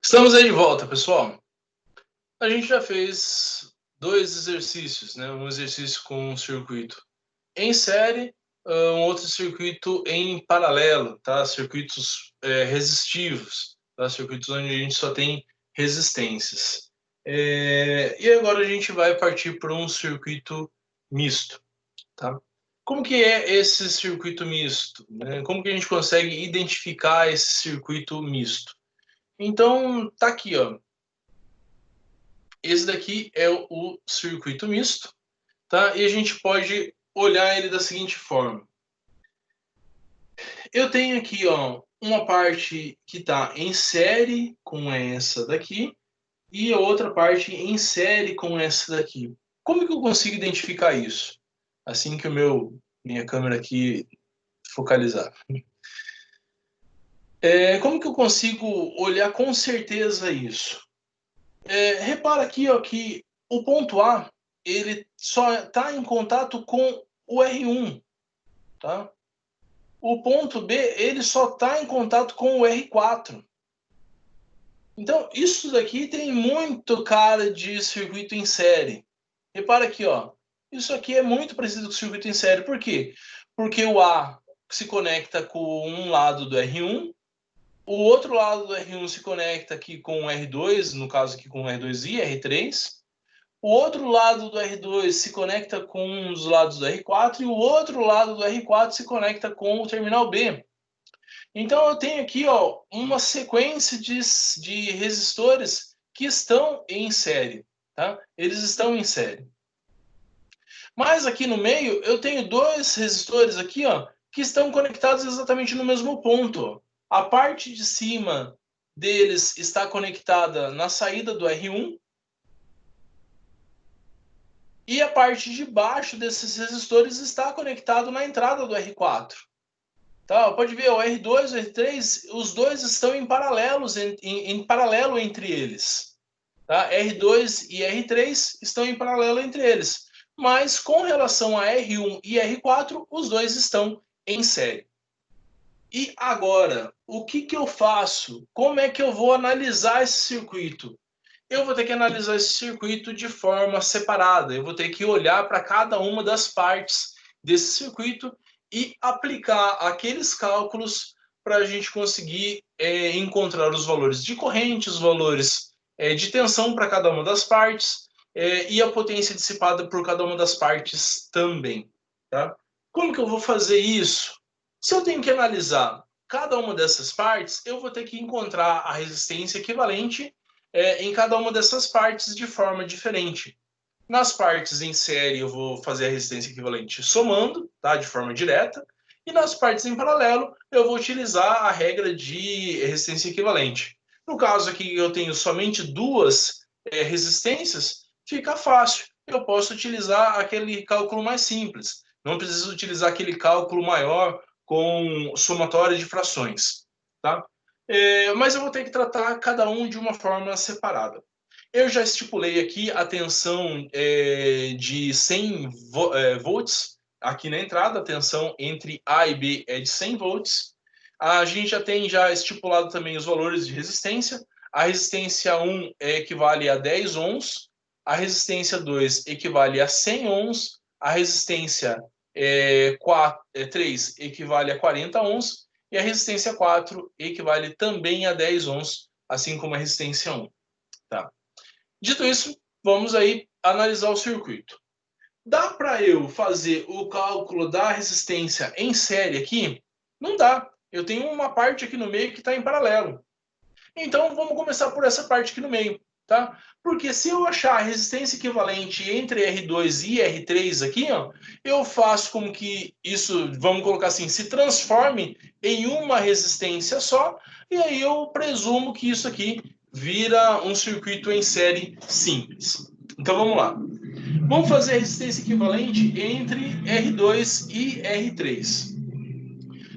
Estamos aí de volta, pessoal. A gente já fez dois exercícios, né? Um exercício com um circuito em série, um outro circuito em paralelo, tá? Circuitos resistivos, tá? Circuitos onde a gente só tem resistências. E agora a gente vai partir para um circuito misto, tá? Como que é esse circuito misto, né? Como que a gente consegue identificar esse circuito misto? Então, tá aqui, ó. Esse daqui é o circuito misto, tá? E a gente pode olhar ele da seguinte forma. Eu tenho aqui, ó, uma parte que está em série com essa daqui e a outra parte em série com essa daqui. Como que eu consigo identificar isso? Assim que minha câmera aqui focalizar. Como que eu consigo olhar com certeza isso? Repara aqui, ó, que o ponto A ele só está em contato com o R1, tá? O ponto B ele só está em contato com o R4. Então, isso daqui tem muito cara de circuito em série. Repara aqui, ó. Isso aqui é muito parecido com o circuito em série. Por quê? Porque o A se conecta com um lado do R1, o outro lado do R1 se conecta aqui com o R2, no caso aqui com o R2 e R3. O outro lado do R2 se conecta com um dos lados do R4 e o outro lado do R4 se conecta com o terminal B. Então eu tenho aqui, ó, uma sequência de resistores que estão em série, tá? Eles estão em série. Mas aqui no meio eu tenho dois resistores aqui, ó, que estão conectados exatamente no mesmo ponto. A parte de cima deles está conectada na saída do R1 e a parte de baixo desses resistores está conectado na entrada do R4. Tá, pode ver, o R2 e o R3, os dois estão em paralelo entre eles. Tá? R2 e R3 estão em paralelo entre eles. Mas com relação a R1 e R4, os dois estão em série. E agora, o que eu faço? Como é que eu vou analisar esse circuito? Eu vou ter que analisar esse circuito de forma separada. Eu vou ter que olhar para cada uma das partes desse circuito e aplicar aqueles cálculos para a gente conseguir encontrar os valores de corrente, os valores de tensão para cada uma das partes e a potência dissipada por cada uma das partes também. Tá? Como que eu vou fazer isso? Se eu tenho que analisar cada uma dessas partes, eu vou ter que encontrar a resistência equivalente em cada uma dessas partes de forma diferente. Nas partes em série, eu vou fazer a resistência equivalente somando, tá, de forma direta, e nas partes em paralelo, eu vou utilizar a regra de resistência equivalente. No caso aqui, eu tenho somente duas resistências, fica fácil. Eu posso utilizar aquele cálculo mais simples. Não preciso utilizar aquele cálculo maior com somatória de frações, tá? Mas eu vou ter que tratar cada um de uma forma separada. Eu já estipulei aqui a tensão de 100 volts aqui na entrada, a tensão entre A e B é de 100 volts. A gente já tem estipulado também os valores de resistência. A resistência 1 equivale a 10 ohms, a resistência 2 equivale a 100 ohms, a resistência 3 equivale a 40 ohms e a resistência 4 equivale também a 10 ohms, assim como a resistência 1. Tá? Dito isso, vamos aí analisar o circuito. Dá para eu fazer o cálculo da resistência em série aqui? Não dá. Eu tenho uma parte aqui no meio que está em paralelo. Então, vamos começar por essa parte aqui no meio, tá? Porque se eu achar a resistência equivalente entre R2 e R3 aqui, ó, eu faço com que isso, vamos colocar assim, se transforme em uma resistência só, e aí eu presumo que isso aqui vira um circuito em série simples. Então, vamos lá. Vamos fazer a resistência equivalente entre R2 e R3.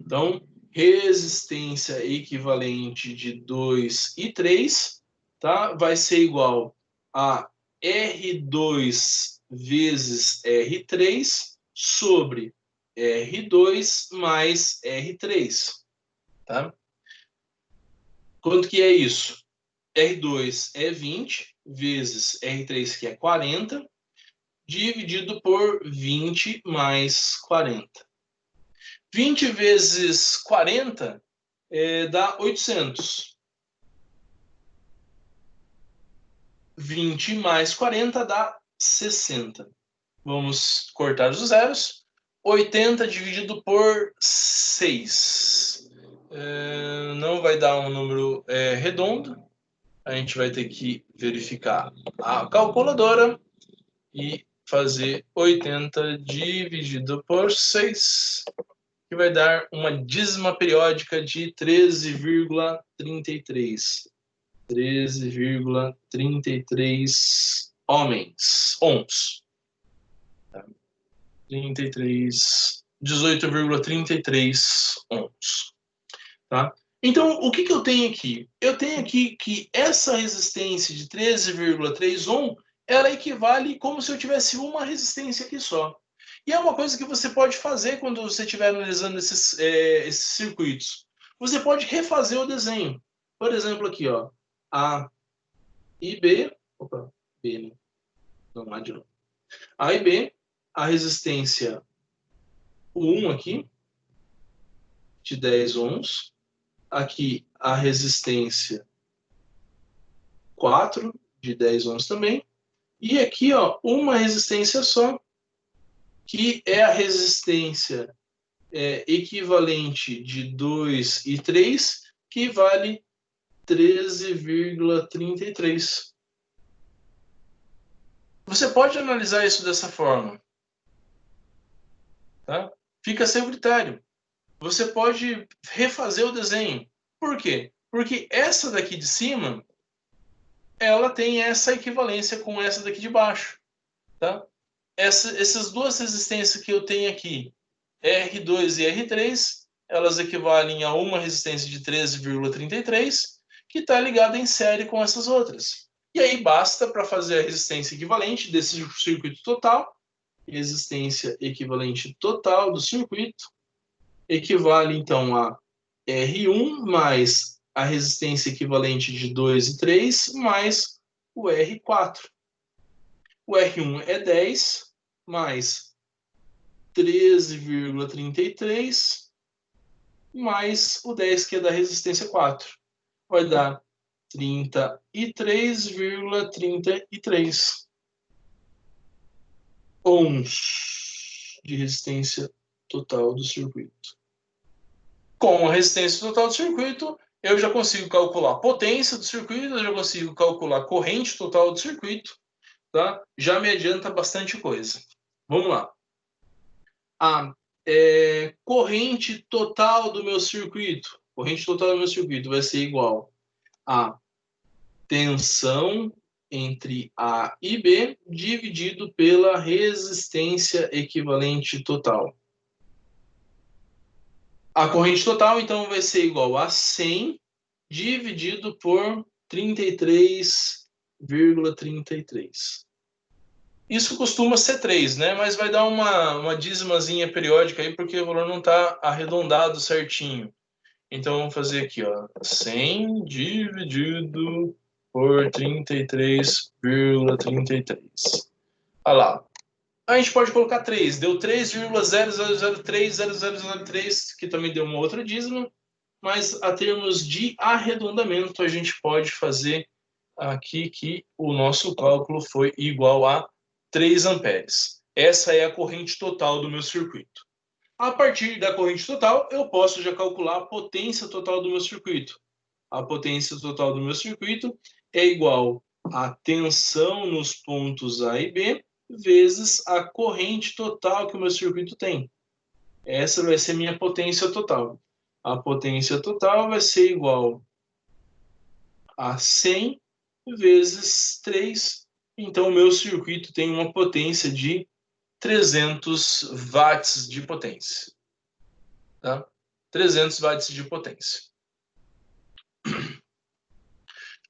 Então, resistência equivalente de 2 e 3, tá? Vai ser igual a R2 vezes R3 sobre R2 mais R3, tá? Quanto que é isso? R2 é 20 vezes R3, que é 40, dividido por 20 mais 40. 20 vezes 40 dá 800. 20 mais 40 dá 60. Vamos cortar os zeros. 80 dividido por 6. Não vai dar um número redondo. A gente vai ter que verificar a calculadora e fazer 80 dividido por 6, que vai dar uma dízima periódica de 13,33. 13,33 homens, ons. 18,33 ons. Tá? Então, o que eu tenho aqui? Eu tenho aqui que essa resistência de 13,3 ohm, ela equivale como se eu tivesse uma resistência aqui só. E é uma coisa que você pode fazer quando você estiver analisando esses circuitos. Você pode refazer o desenho. Por exemplo, aqui, ó, A e B. Opa, B, né? Vamos lá de novo. A e B, a resistência 1 aqui, de 10 ohms. Aqui a resistência 4, de 10 ohms também. E aqui, ó, uma resistência só, que é a resistência equivalente de 2 e 3, que vale 13,33. Você pode analisar isso dessa forma. Tá? Fica a seu critério. Você pode refazer o desenho. Por quê? Porque essa daqui de cima, ela tem essa equivalência com essa daqui de baixo. Tá? Essas duas resistências que eu tenho aqui, R2 e R3, elas equivalem a uma resistência de 13,33, que está ligada em série com essas outras. E aí basta para fazer a resistência equivalente desse circuito total, resistência equivalente total do circuito, equivale então a R1 mais a resistência equivalente de 2 e 3 mais o R4. O R1 é 10 mais 13,33 mais o 10, que é da resistência 4. Vai dar 33,33 ohms de resistência total do circuito. Com a resistência total do circuito, eu já consigo calcular a potência do circuito, eu já consigo calcular a corrente total do circuito, tá? Já me adianta bastante coisa. Vamos lá. A corrente total do meu circuito. Corrente total do meu circuito vai ser igual a tensão entre A e B dividido pela resistência equivalente total. A corrente total, então, vai ser igual a 100 dividido por 33,33. Isso costuma ser 3, né? Mas vai dar uma dízimazinha periódica aí, porque o valor não está arredondado certinho. Então, vamos fazer aqui, ó. 100 dividido por 33,33. Olha lá. A gente pode colocar 3. Deu 3,0003003, que também deu uma outra dízima. Mas, a termos de arredondamento, a gente pode fazer aqui que o nosso cálculo foi igual a 3 amperes. Essa é a corrente total do meu circuito. A partir da corrente total, eu posso já calcular a potência total do meu circuito. A potência total do meu circuito é igual à tensão nos pontos A e B vezes a corrente total que o meu circuito tem. Essa vai ser minha potência total. A potência total vai ser igual a 100 vezes 3. Então, o meu circuito tem uma potência de 300 watts de potência. Tá? 300 watts de potência.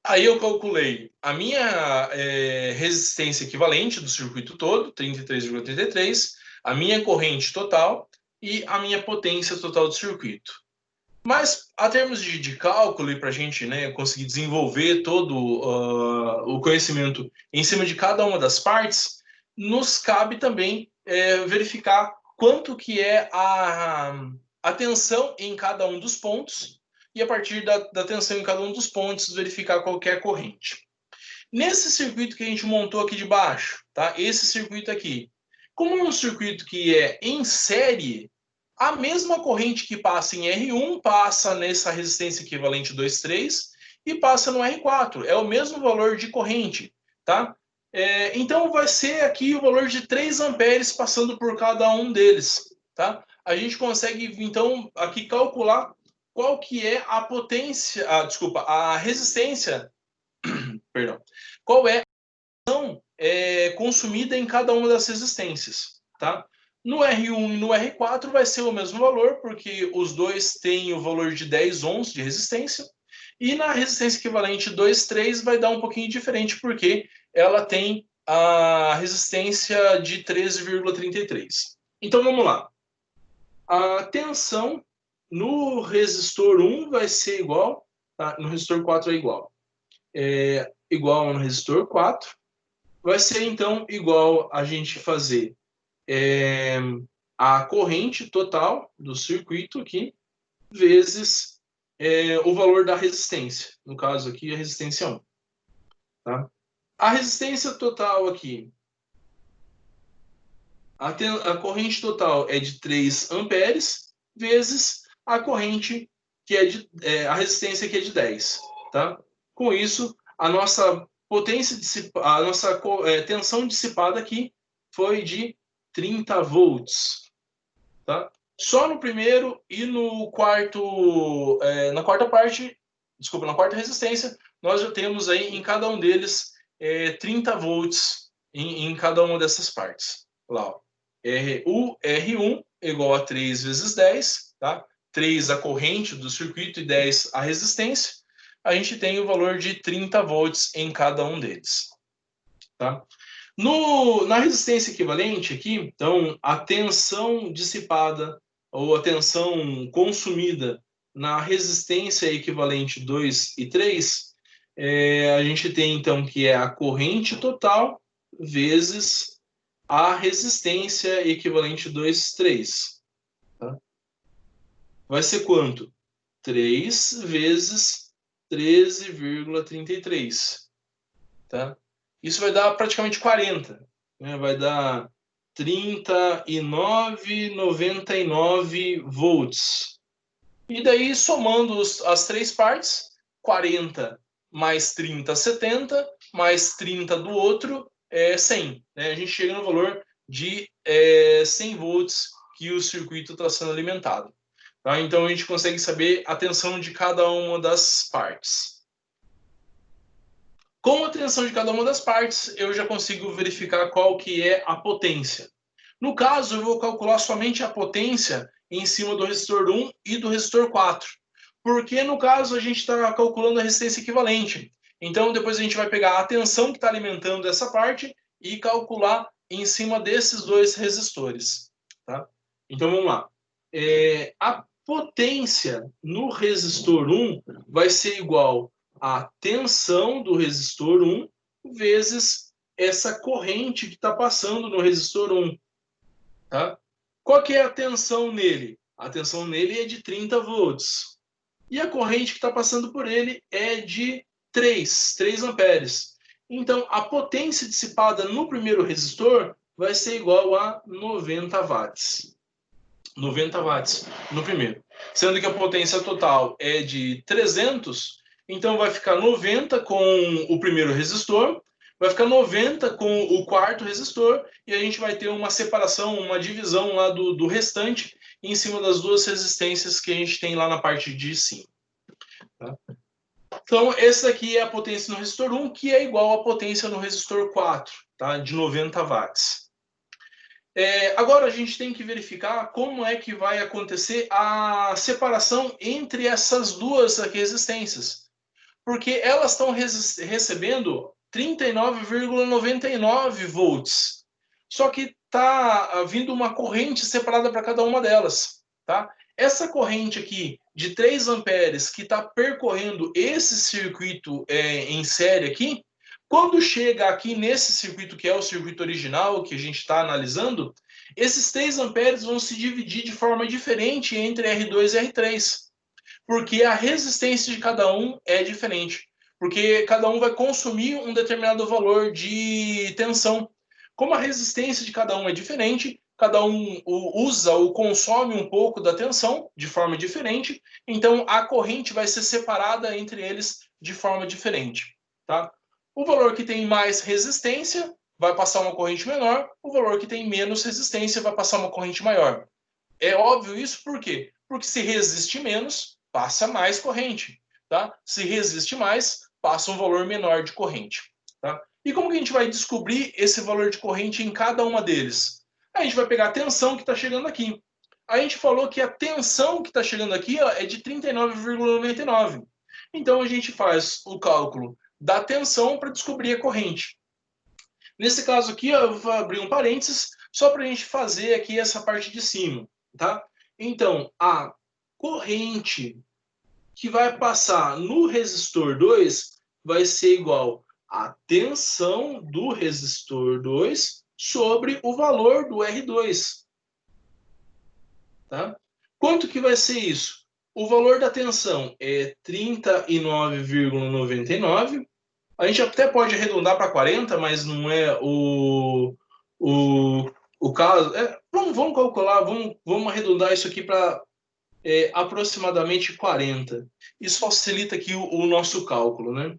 Aí eu calculei a minha resistência equivalente do circuito todo, 33,33, a minha corrente total e a minha potência total do circuito. Mas, a termos de cálculo, e para a gente, né, conseguir desenvolver todo o conhecimento em cima de cada uma das partes, nos cabe também verificar quanto que é a tensão em cada um dos pontos, e a partir da tensão em cada um dos pontos, verificar qual que é a corrente. Nesse circuito que a gente montou aqui de baixo, tá? Esse circuito aqui, como é um circuito que é em série, a mesma corrente que passa em R1 passa nessa resistência equivalente 2,3 e passa no R4. É o mesmo valor de corrente, tá? Então vai ser aqui o valor de 3 amperes passando por cada um deles, tá? A gente consegue então aqui calcular qual que é a potência, a resistência, perdão, qual é a ação consumida em cada uma das resistências, tá? No R1 e no R4 vai ser o mesmo valor, porque os dois têm o valor de 10 ohms de resistência, e na resistência equivalente 2,3 vai dar um pouquinho diferente, porque ela tem a resistência de 13,33. Então vamos lá. A tensão no resistor 1 vai ser igual, tá? No resistor 4 é igual. Igual no resistor 4. Vai ser, então, igual a gente fazer a corrente total do circuito aqui, vezes o valor da resistência. No caso aqui, a resistência 1. Tá? A resistência total aqui, a corrente total é de 3 amperes, vezes a corrente que é a resistência que é de 10. Tá? Com isso, a nossa potência a nossa tensão dissipada aqui foi de 30 volts. Tá? Só no primeiro e no quarto, na quarta parte, desculpa, na quarta resistência, nós já temos aí em cada um deles 30 volts em cada uma dessas partes. Lá, ó. O R1 igual a 3 vezes 10, tá? 3 a corrente do circuito e 10 a resistência. A gente tem o valor de 30 volts em cada um deles. Tá? Na resistência equivalente aqui, então, a tensão dissipada ou a tensão consumida na resistência equivalente 2 e 3, a gente tem, então, que é a corrente total vezes a resistência equivalente 2, 3. Tá? Vai ser quanto? 3 vezes 13,33. Tá? Isso vai dar praticamente 40. Né? Vai dar 39,99 volts. E daí, somando as três partes, 40 mais 30, 70, mais 30 do outro, 100. Né? A gente chega no valor de 100 volts que o circuito está sendo alimentado. Tá? Então, a gente consegue saber a tensão de cada uma das partes. Com a tensão de cada uma das partes, eu já consigo verificar qual que é a potência. No caso, eu vou calcular somente a potência em cima do resistor 1 e do resistor 4. Porque, no caso, a gente está calculando a resistência equivalente. Então, depois a gente vai pegar a tensão que está alimentando essa parte e calcular em cima desses dois resistores. Tá? Então, vamos lá. A potência no resistor 1 vai ser igual a tensão do resistor 1 vezes essa corrente que está passando no resistor 1. Tá? Qual que é a tensão nele? A tensão nele é de 30 volts. E a corrente que está passando por ele é de 3 amperes. Então, a potência dissipada no primeiro resistor vai ser igual a 90 watts. 90 watts no primeiro. Sendo que a potência total é de 300, então vai ficar 90 com o primeiro resistor, vai ficar 90 com o quarto resistor, e a gente vai ter uma separação, uma divisão lá do restante em cima das duas resistências que a gente tem lá na parte de cima. Tá? Então, essa aqui é a potência no resistor 1, que é igual à potência no resistor 4, tá? De 90 watts. Agora a gente tem que verificar como é que vai acontecer a separação entre essas duas aqui resistências. Porque elas estão recebendo 39,99 volts. Só que está vindo uma corrente separada para cada uma delas. Tá? Essa corrente aqui de 3 amperes que está percorrendo esse circuito em série aqui, quando chega aqui nesse circuito, que é o circuito original que a gente está analisando, esses 3 amperes vão se dividir de forma diferente entre R2 e R3, porque a resistência de cada um é diferente, porque cada um vai consumir um determinado valor de tensão. Como a resistência de cada um é diferente, cada um usa ou consome um pouco da tensão de forma diferente, então a corrente vai ser separada entre eles de forma diferente, tá? O valor que tem mais resistência vai passar uma corrente menor, o valor que tem menos resistência vai passar uma corrente maior. É óbvio isso por quê? Porque se resiste menos, passa mais corrente, tá? Se resiste mais, passa um valor menor de corrente, tá? E como que a gente vai descobrir esse valor de corrente em cada uma deles? A gente vai pegar a tensão que está chegando aqui. A gente falou que a tensão que está chegando aqui ó, é de 39,99. Então a gente faz o cálculo da tensão para descobrir a corrente. Nesse caso aqui, ó, eu vou abrir um parênteses só para a gente fazer aqui essa parte de cima, tá? Então, a corrente que vai passar no resistor 2 vai ser igual à tensão do resistor 2 sobre o valor do R2. Tá? Quanto que vai ser isso? O valor da tensão é 39,99. A gente até pode arredondar para 40, mas não é o caso. Vamos calcular, vamos arredondar isso aqui para aproximadamente 40. Isso facilita aqui o nosso cálculo, né?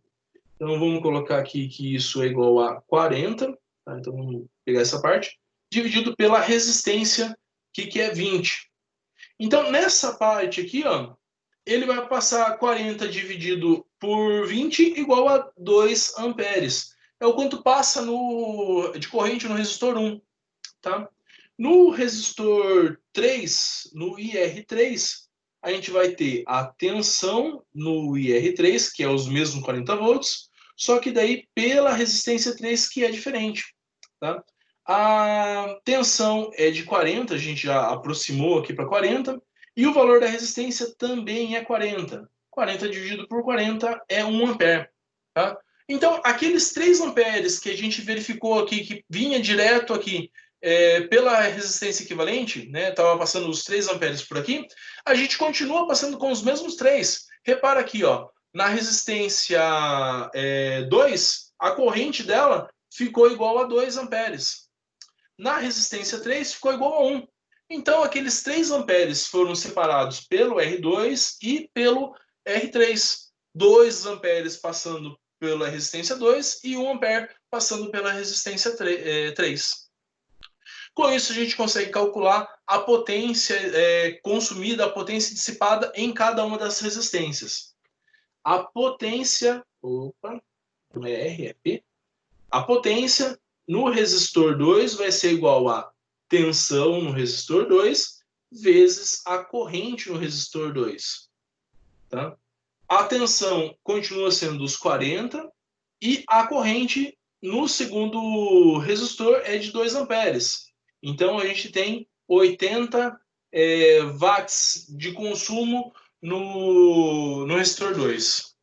Então vamos colocar aqui que isso é igual a 40. Tá? Então vamos pegar essa parte. Dividido pela resistência, que é 20. Então nessa parte aqui, ó, ele vai passar 40 dividido por 20 igual a 2 amperes. É o quanto passa de corrente no resistor 1. Tá? No resistor 3, no IR3, a gente vai ter a tensão no IR3, que é os mesmos 40 volts, só que daí pela resistência 3, que é diferente. Tá? A tensão é de 40, a gente já aproximou aqui para 40, e o valor da resistência também é 40. 40 dividido por 40 é 1 ampere. Tá? Então, aqueles 3 amperes que a gente verificou aqui, que vinha direto aqui, pela resistência equivalente, né, estava passando os 3 amperes por aqui, a gente continua passando com os mesmos 3. Repara aqui, ó, na resistência 2, a corrente dela ficou igual a 2 amperes. Na resistência 3, ficou igual a 1. Então, aqueles 3 amperes foram separados pelo R2 e pelo R3. 2 amperes passando pela resistência 2 e 1 ampere passando pela resistência 3. Com isso, a gente consegue calcular a potência consumida, a potência dissipada em cada uma das resistências. A potência... Opa, não é R, é P. A potência no resistor 2 vai ser igual a tensão no resistor 2 vezes a corrente no resistor 2. Tá? A tensão continua sendo os 40 e a corrente no segundo resistor é de 2 amperes. Então, a gente tem 80 watts de consumo no resistor 2.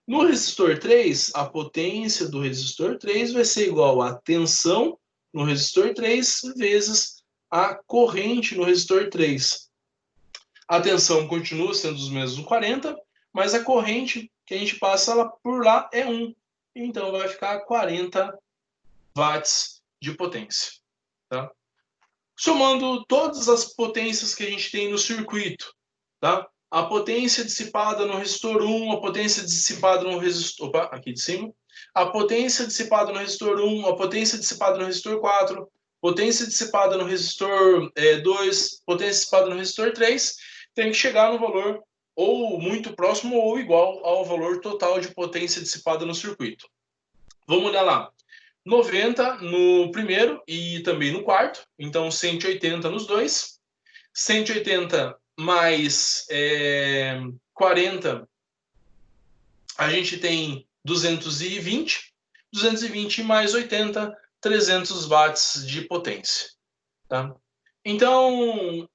No resistor 3, a potência do resistor 3 vai ser igual à tensão no resistor 3 vezes a corrente no resistor 3. A tensão continua sendo os mesmos 40, mas a corrente que a gente passa por lá é 1. Então, vai ficar 40 watts de potência. Tá? Somando todas as potências que a gente tem no circuito, tá? A potência dissipada no resistor 1, a potência dissipada no resistor... Opa, aqui de cima. A potência dissipada no resistor 1, a potência dissipada no resistor 4, potência dissipada no resistor 2, potência dissipada no resistor 3, tem que chegar no valor ou muito próximo ou igual ao valor total de potência dissipada no circuito. Vamos olhar lá. 90 no primeiro e também no quarto, então 180 nos dois. 180 mais 40, a gente tem 220. 220 mais 80, 300 watts de potência. Tá? Então,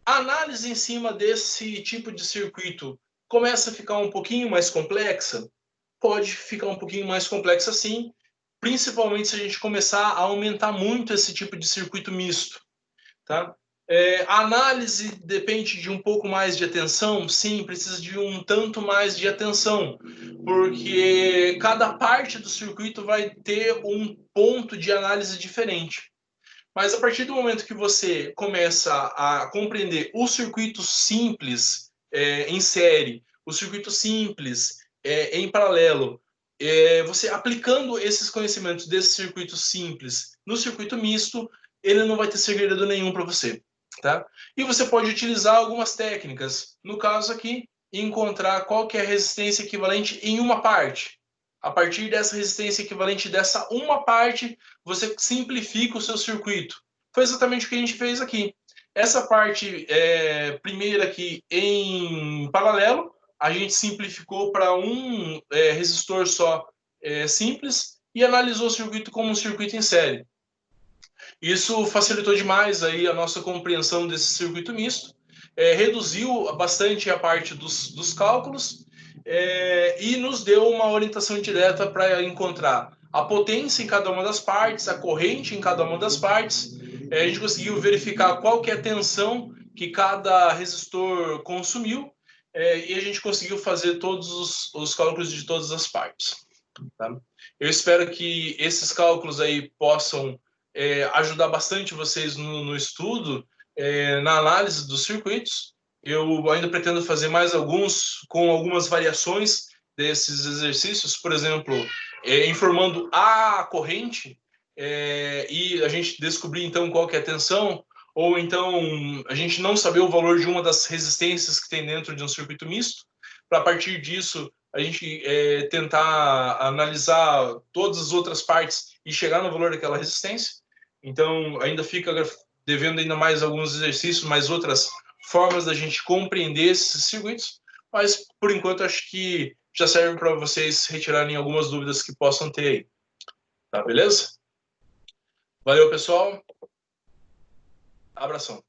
A análise em cima desse tipo de circuito começa a ficar um pouquinho mais complexa? Pode ficar um pouquinho mais complexa sim, principalmente se a gente começar a aumentar muito esse tipo de circuito misto. Tá? A análise depende de um pouco mais de atenção? Sim, precisa de um tanto mais de atenção, porque cada parte do circuito vai ter um ponto de análise diferente. Mas a partir do momento que você começa a compreender o circuito simples em série, o circuito simples em paralelo, você aplicando esses conhecimentos desse circuito simples no circuito misto, ele não vai ter segredo nenhum para você. Tá? E você pode utilizar algumas técnicas. No caso aqui, encontrar qual que é a resistência equivalente em uma parte. A partir dessa resistência equivalente dessa uma parte, você simplifica o seu circuito. Foi exatamente o que a gente fez aqui. Essa parte primeira aqui em paralelo, a gente simplificou para um resistor só simples e analisou o circuito como um circuito em série. Isso facilitou demais aí a nossa compreensão desse circuito misto, reduziu bastante a parte dos cálculos e nos deu uma orientação direta para encontrar a potência em cada uma das partes, a corrente em cada uma das partes. A gente conseguiu verificar qual que é a tensão que cada resistor consumiu e a gente conseguiu fazer todos os cálculos de todas as partes. Tá? Eu espero que esses cálculos aí possam ajudar bastante vocês no estudo, na análise dos circuitos. Eu ainda pretendo fazer mais alguns com algumas variações desses exercícios, por exemplo, informando a corrente e a gente descobrir então qual que é a tensão, ou então a gente não saber o valor de uma das resistências que tem dentro de um circuito misto, para a partir disso a gente tentar analisar todas as outras partes e chegar no valor daquela resistência. Então, ainda fica devendo ainda mais alguns exercícios, mais outras formas da gente compreender esses circuitos, mas, por enquanto, acho que já serve para vocês retirarem algumas dúvidas que possam ter aí. Tá, beleza? Valeu, pessoal. Abração.